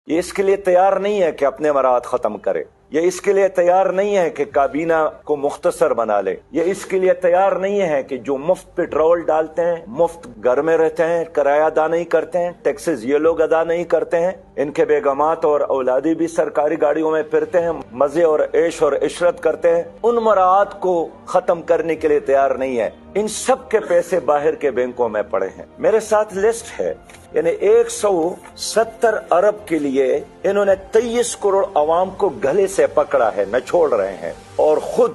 یہ اس کے لیے تیار نہیں ہے کہ اپنے مراعات ختم کرے، یہ اس کے لیے تیار نہیں ہے کہ کابینہ کو مختصر بنا لے، یہ اس کے لیے تیار نہیں ہے کہ جو مفت پیٹرول ڈالتے ہیں، مفت گھر میں رہتے ہیں، کرایہ ادا نہیں کرتے ہیں، ٹیکسز یہ لوگ ادا نہیں کرتے ہیں، ان کے بیگمات اور اولادی بھی سرکاری گاڑیوں میں پھرتے ہیں، مزے اور عیش اور عشرت کرتے ہیں، ان مراعات کو ختم کرنے کے لیے تیار نہیں ہے۔ ان سب کے پیسے باہر کے بینکوں میں پڑے ہیں۔ میرے ساتھ لسٹ ہے، یعنی 170 ارب کے لیے انہوں نے 23 کروڑ عوام کو گلے سے پکڑا ہے، نہ چھوڑ رہے ہیں، اور خود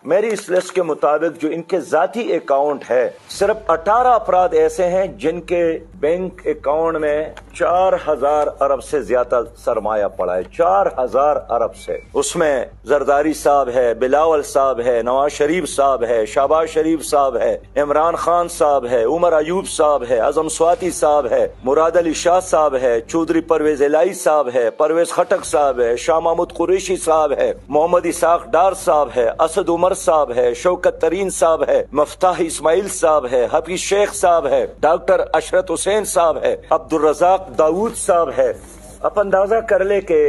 میری اس لسٹ کے مطابق جو ان کے ذاتی اکاؤنٹ ہے، صرف 18 افراد ایسے ہیں جن کے بینک اکاؤنٹ میں 4000 ارب سے زیادہ سرمایہ پڑا ہے، 4000 ارب سے۔ اس میں زرداری صاحب ہے، بلاول صاحب ہے، نواز شریف صاحب ہے، شہباز شریف صاحب ہے، عمران خان صاحب ہے، عمر ایوب صاحب ہے، اعظم سواتی صاحب ہے، مراد علی شاہ صاحب ہے، چودھری پرویز الہی صاحب ہے، پرویز خٹک صاحب ہے، شاہ محمود قریشی صاحب ہے، محمد اسحاق ڈار صاحب ہے، اسد عمر صاحب ہے، شوکت ترین صاحب ہے، مفتاح اسماعیل صاحب ہے، حفیظ شیخ صاحب ہے، ڈاکٹر اشرت حسین صاحب ہے، عبدالرزاق داؤد صاحب ہے۔ اب اندازہ کر لے کہ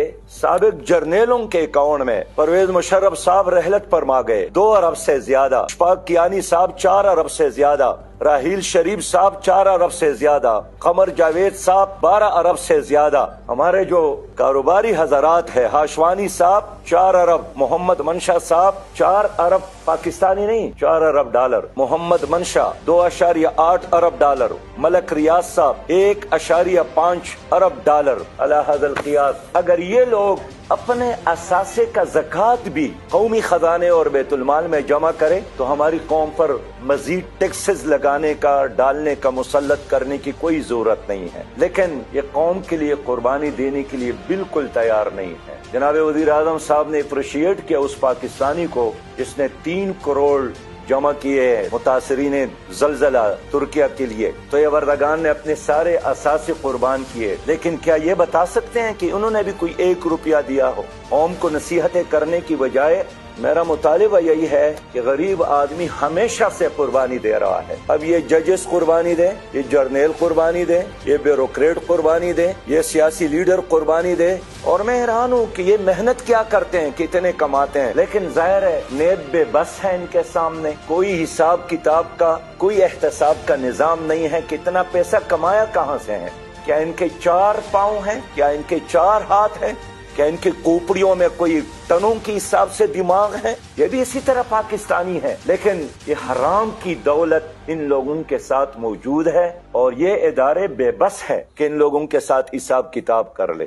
سابق جرنیلوں کے اکاؤنٹ میں پرویز مشرف صاحب رحلت پر مار گئے 2 ارب سے زیادہ، اشفاق کیانی صاحب 4 ارب سے زیادہ، راحیل شریف صاحب 4 ارب سے زیادہ، قمر جاوید صاحب 12 ارب سے زیادہ، ہمارے جو کاروباری حضرات ہیں، ہاشوانی صاحب 4 ارب، محمد منشا صاحب 4 ارب پاکستانی نہیں 4 ارب ڈالر، محمد منشا 2.8 ارب ڈالر، ملک ریاض صاحب 1.5 ارب ڈالر۔ علی ھذا القیاس اگر یہ لوگ اپنے اثاثے کا زکوٰۃ بھی قومی خزانے اور بیت المال میں جمع کرے تو ہماری قوم پر مزید ٹیکسز لگانے کا، ڈالنے کا، مسلط کرنے کی کوئی ضرورت نہیں ہے، لیکن یہ قوم کے لیے قربانی دینے کے لیے بالکل تیار نہیں ہے۔ جناب وزیر اعظم صاحب نے اپریشیٹ کیا اس پاکستانی کو جس نے 3 کروڑ جمع کیے ہیں متاثرین زلزلہ ترکیہ کے لیے، تو یہ وردگان نے اپنے سارے اثاثے قربان کیے، لیکن کیا یہ بتا سکتے ہیں کہ انہوں نے بھی کوئی 1 روپیہ دیا ہو؟ قوم کو نصیحتیں کرنے کی بجائے میرا مطالبہ یہی ہے کہ غریب آدمی ہمیشہ سے قربانی دے رہا ہے۔ اب یہ ججز قربانی دے، یہ جرنیل قربانی دے، یہ بیوروکریٹ قربانی دے، یہ سیاسی لیڈر قربانی دے، اور میں حیران ہوں کہ یہ محنت کیا کرتے ہیں، کتنے کماتے ہیں، لیکن ظاہر ہے نیب بے بس ہے ان کے سامنے، کوئی حساب کتاب کا، کوئی احتساب کا نظام نہیں ہے، کتنا پیسہ کمایا کہاں سے ہے؟ کیا ان کے 4 پاؤں ہیں؟ کیا ان کے 4 ہاتھ ہیں؟ کیا ان کی کوپڑیوں میں کوئی ٹنوں کی حساب سے دماغ ہے؟ یہ بھی اسی طرح پاکستانی ہے، لیکن یہ حرام کی دولت ان لوگوں کے ساتھ موجود ہے، اور یہ ادارے بے بس ہے کہ ان لوگوں کے ساتھ حساب کتاب کر لے۔